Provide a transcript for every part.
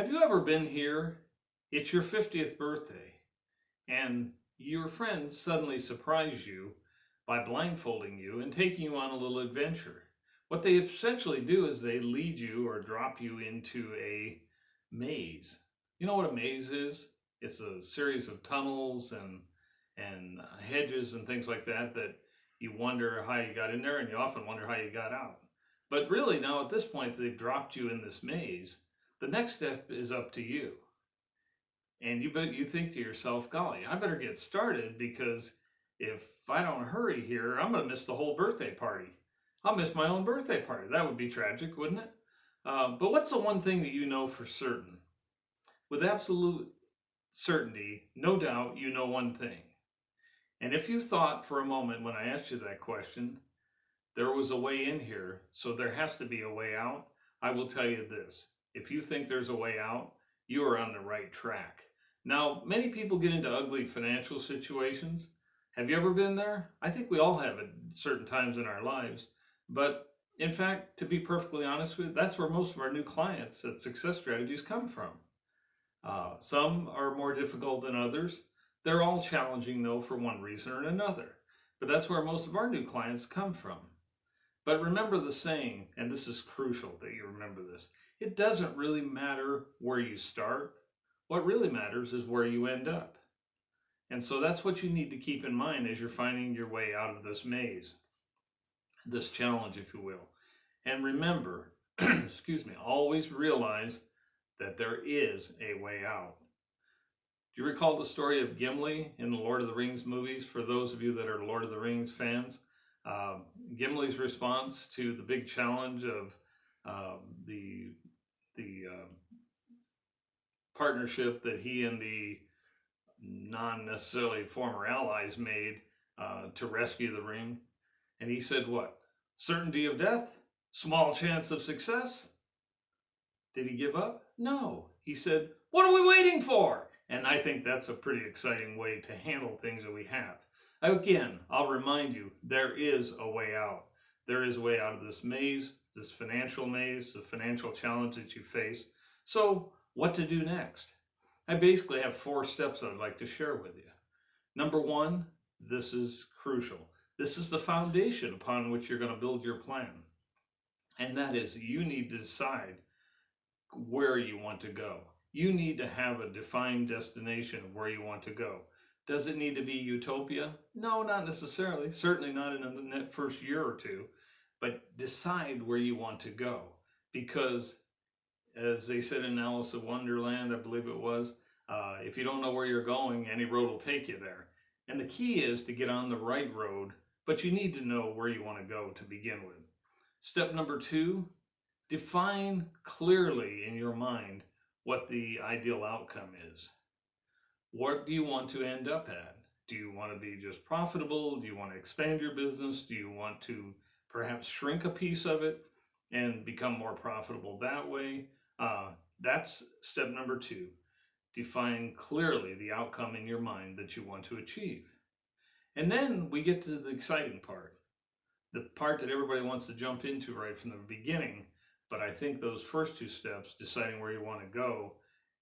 Have you ever been here? It's your 50th birthday, and your friends suddenly surprise you by blindfolding you and taking you on a little adventure. What they essentially do is they lead you or drop you into a maze. You know what a maze is? It's a series of tunnels and hedges and things like that you wonder how you got in there, and you often wonder how you got out. But really, now at this point, they've dropped you in this maze. The next step is up to you. And you think to yourself, golly, I better get started because if I don't hurry here, I'm going to miss the whole birthday party. I'll miss my own birthday party. That would be tragic, wouldn't it? But what's the one thing that you know for certain? With absolute certainty, no doubt, you know one thing. And if you thought for a moment when I asked you that question, there was a way in here, so there has to be a way out, I will tell you this. If you think there's a way out, you are on the right track. Now, many people get into ugly financial situations. Have you ever been there? I think we all have at certain times in our lives. But in fact, to be perfectly honest with you, that's where most of our new clients at Success Strategies come from. Some are more difficult than others. They're all challenging, though, for one reason or another. But that's where most of our new clients come from. But remember the saying, and this is crucial that you remember this, it doesn't really matter where you start. What really matters is where you end up. And so that's what you need to keep in mind as you're finding your way out of this maze, this challenge, if you will. And remember, excuse me, always realize that there is a way out. Do you recall the story of Gimli in the Lord of the Rings movies? For those of you that are Lord of the Rings fans, Gimli's response to the big challenge of the partnership that he and the non-necessarily former allies made to rescue the ring. And he said what? Certainty of death? Small chance of success? Did he give up? No. He said, what are we waiting for? And I think that's a pretty exciting way to handle things that we have. Again, I'll remind you, there is a way out. There is a way out of this maze, this financial maze, the financial challenge that you face. So what to do next? I basically have 4 steps I'd like to share with you. Number 1, this is crucial. This is the foundation upon which you're going to build your plan. And that is, you need to decide where you want to go. You need to have a defined destination of where you want to go. Does it need to be utopia? No, not necessarily. Certainly not in the first year or two. But decide where you want to go. Because, as they said in Alice in Wonderland, I believe it was, if you don't know where you're going, any road will take you there. And the key is to get on the right road, but you need to know where you want to go to begin with. Step number 2, define clearly in your mind what the ideal outcome is. What do you want to end up at? Do you want to be just profitable? Do you want to expand your business? Do you want to perhaps shrink a piece of it and become more profitable that way? That's step number 2. Define clearly the outcome in your mind that you want to achieve. And then we get to the exciting part, the part that everybody wants to jump into right from the beginning. But I think those first 2 steps, deciding where you want to go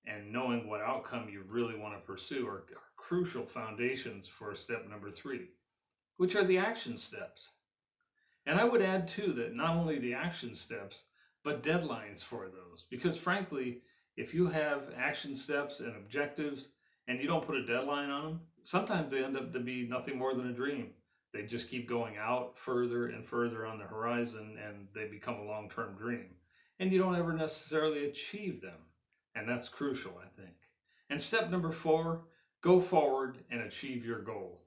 and knowing what outcome you really want to pursue, are crucial foundations for step number 3, which are the action steps. And I would add too that not only the action steps, but deadlines for those. Because frankly, if you have action steps and objectives and you don't put a deadline on them, sometimes they end up to be nothing more than a dream. They just keep going out further and further on the horizon, and they become a long-term dream. And you don't ever necessarily achieve them. And that's crucial, I think. And step number 4, go forward and achieve your goal.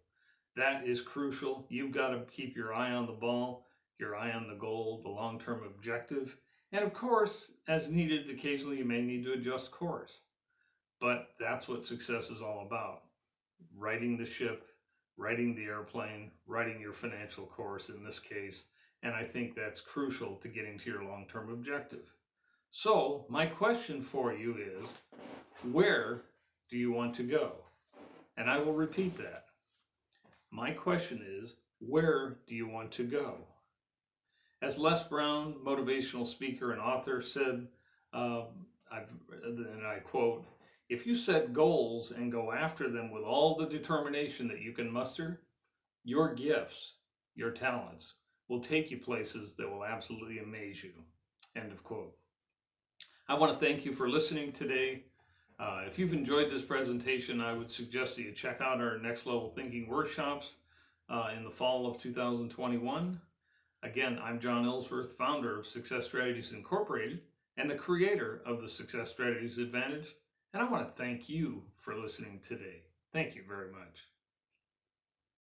That is crucial. You've got to keep your eye on the ball, your eye on the goal, the long-term objective. And of course, as needed, occasionally you may need to adjust course. But that's what success is all about. Righting the ship, righting the airplane, righting your financial course in this case. And I think that's crucial to getting to your long-term objective. So my question for you is, where do you want to go? And I will repeat that. My question is, where do you want to go? As Les Brown, motivational speaker and author, said and I quote, "If you set goals and go after them with all the determination that you can muster, your gifts, your talents will take you places that will absolutely amaze you." End of quote. I want to thank you for listening today. If you've enjoyed this presentation, I would suggest that you check out our Next Level Thinking workshops in the fall of 2021. Again, I'm John Ellsworth, founder of Success Strategies Incorporated and the creator of the Success Strategies Advantage. And I want to thank you for listening today. Thank you very much.